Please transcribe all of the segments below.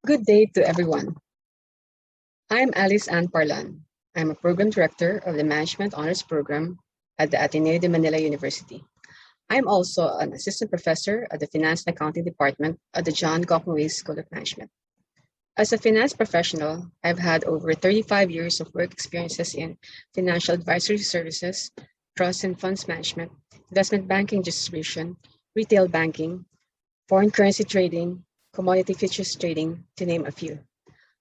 Good day to everyone. I'm Alice Ann Parlan. I'm a program director of the Management Honors Program at the Ateneo de Manila University. I'm also an assistant professor at the Finance and Accounting Department at the John Gokongwei School of Management. As a finance professional, I've had over 35 years of work experiences in financial advisory services, trust and funds management, investment banking distribution, retail banking, foreign currency trading, commodity futures trading, to name a few.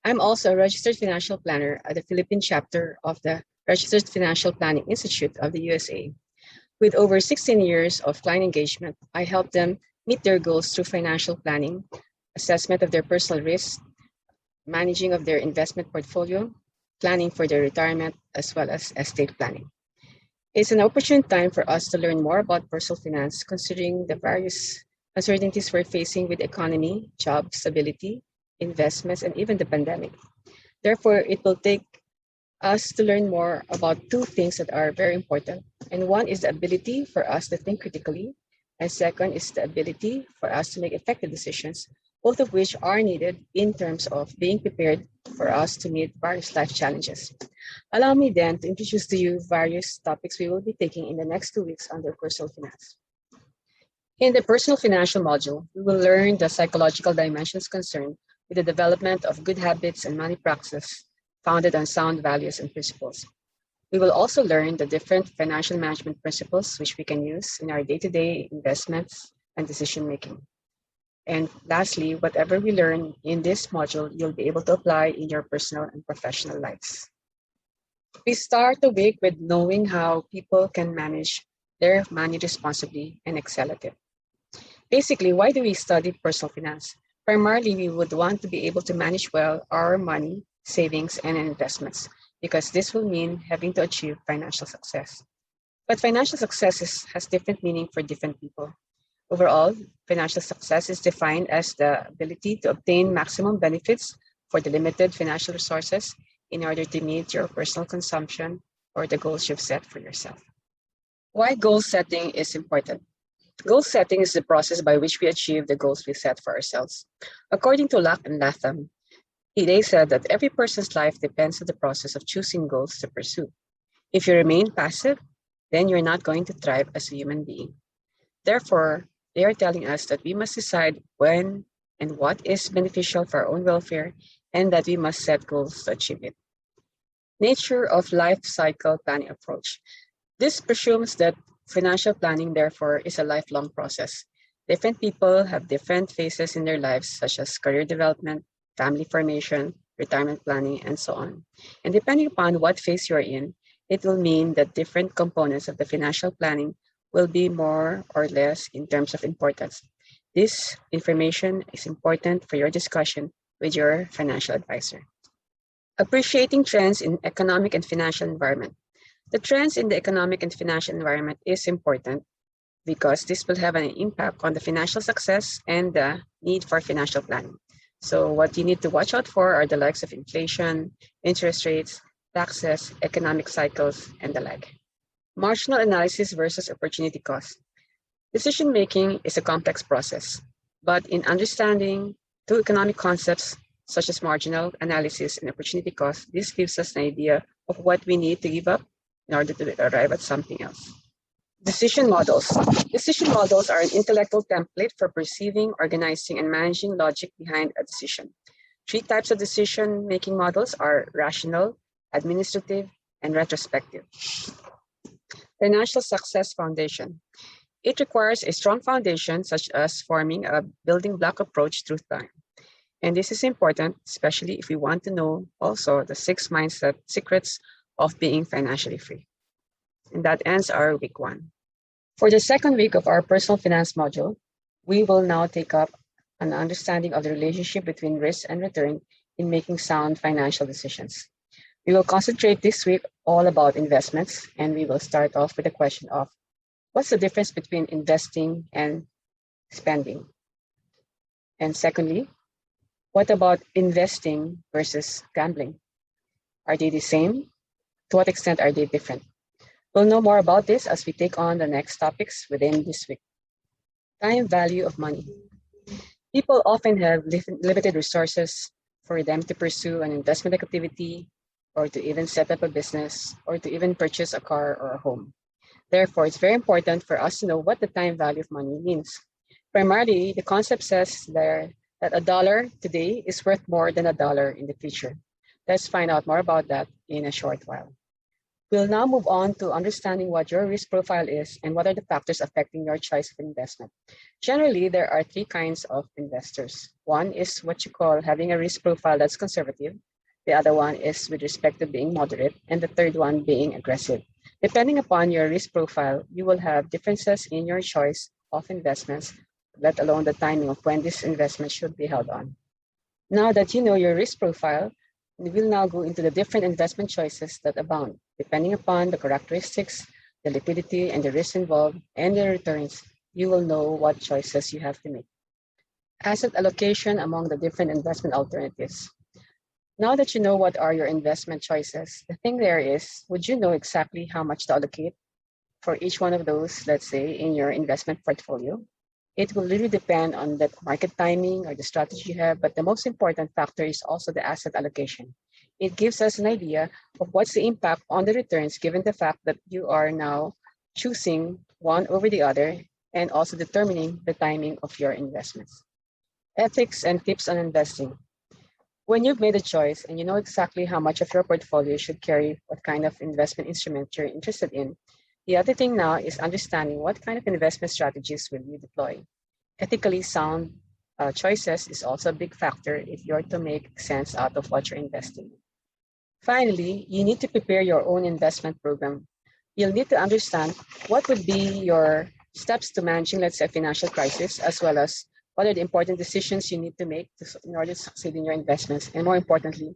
I'm also a registered financial planner at the Philippine chapter of the Registered Financial Planning Institute of the USA. With over 16 years of client engagement, I help them meet their goals through financial planning, assessment of their personal risks, managing of their investment portfolio, planning for their retirement, as well as estate planning. It's an opportune time for us to learn more about personal finance, considering the various uncertainties we're facing with the economy, job stability, investments, and even the pandemic. Therefore, it will take us to learn more about two things that are very important. And one is the ability for us to think critically, and second is the ability for us to make effective decisions, both of which are needed in terms of being prepared for us to meet various life challenges. Allow me then to introduce to you various topics we will be taking in the next 2 weeks under personal finance. In the personal financial module, we will learn the psychological dimensions concerned with the development of good habits and money practices founded on sound values and principles. We will also learn the different financial management principles which we can use in our day-to-day investments and decision making. And lastly, whatever we learn in this module, you'll be able to apply in your personal and professional lives. We start the week with knowing how people can manage their money responsibly and excel at it. Basically, why do we study personal finance? Primarily, we would want to be able to manage well our money, savings, and investments, because this will mean having to achieve financial success. But financial success has different meaning for different people. Overall, financial success is defined as the ability to obtain maximum benefits for the limited financial resources in order to meet your personal consumption or the goals you've set for yourself. Why goal setting is important? Goal setting is the process by which we achieve the goals we set for ourselves. According to Locke and Latham, they said that every person's life depends on the process of choosing goals to pursue. If you remain passive, then you're not going to thrive as a human being. Therefore, they are telling us that we must decide when and what is beneficial for our own welfare, and that we must set goals to achieve it. Nature of life cycle planning approach. This presumes that financial planning, therefore, is a lifelong process. Different people have different phases in their lives, such as career development, family formation, retirement planning, and so on. And depending upon what phase you're in, it will mean that different components of the financial planning will be more or less in terms of importance. This information is important for your discussion with your financial advisor. Appreciating trends in economic and financial environment. The trends in the economic and financial environment is important because this will have an impact on the financial success and the need for financial planning. So what you need to watch out for are the likes of inflation, interest rates, taxes, economic cycles, and the like. Marginal analysis versus opportunity cost. Decision making is a complex process, but in understanding two economic concepts such as marginal analysis and opportunity cost, this gives us an idea of what we need to give up in order to arrive at something else. Decision models. Decision models are an intellectual template for perceiving, organizing, and managing logic behind a decision. Three types of decision-making models are rational, administrative, and retrospective. Financial success foundation. It requires a strong foundation, such as forming a building block approach through time. And this is important, especially if we want to know also the 6 mindset secrets of being financially free. And that ends our week 1. For the second week of our personal finance module, we will now take up an understanding of the relationship between risk and return in making sound financial decisions. We will concentrate this week all about investments, and we will start off with the question of what's the difference between investing and spending? And secondly, what about investing versus gambling? Are they the same? To what extent are they different? We'll know more about this as we take on the next topics within this week. Time value of money. People often have limited resources for them to pursue an investment activity or to even set up a business or to even purchase a car or a home. Therefore, it's very important for us to know what the time value of money means. Primarily, the concept says there that a dollar today is worth more than a dollar in the future. Let's find out more about that in a short while. We'll now move on to understanding what your risk profile is and what are the factors affecting your choice of investment. Generally, there are three kinds of investors. One is what you call having a risk profile that's conservative. The other one is with respect to being moderate, and the third one being aggressive. Depending upon your risk profile, you will have differences in your choice of investments, let alone the timing of when this investment should be held on. Now that you know your risk profile, we will now go into the different investment choices that abound, depending upon the characteristics, the liquidity, and the risks involved, and the returns. You will know what choices you have to make. Asset allocation among the different investment alternatives. Now that you know what are your investment choices, the thing there is, would you know exactly how much to allocate for each one of those, let's say, in your investment portfolio? It will really depend on the market timing or the strategy you have, but the most important factor is also the asset allocation. It gives us an idea of what's the impact on the returns given the fact that you are now choosing one over the other and also determining the timing of your investments. Ethics and tips on investing. When you've made a choice and you know exactly how much of your portfolio should carry what kind of investment instrument you're interested in, the other thing now is understanding what kind of investment strategies will you deploy. Ethically sound choices is also a big factor if you're to make sense out of what you're investing in. Finally, you need to prepare your own investment program. You'll need to understand what would be your steps to managing, let's say, a financial crisis, as well as what are the important decisions you need to make in order to succeed in your investments. And more importantly,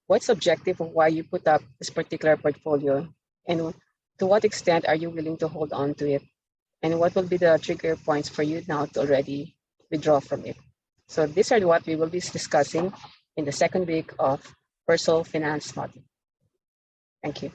what's the objective of why you put up this particular portfolio, and to what extent are you willing to hold on to it, and what will be the trigger points for you now to already withdraw from it. So these are what we will be discussing in the second week of Personal Finance Module. Thank you.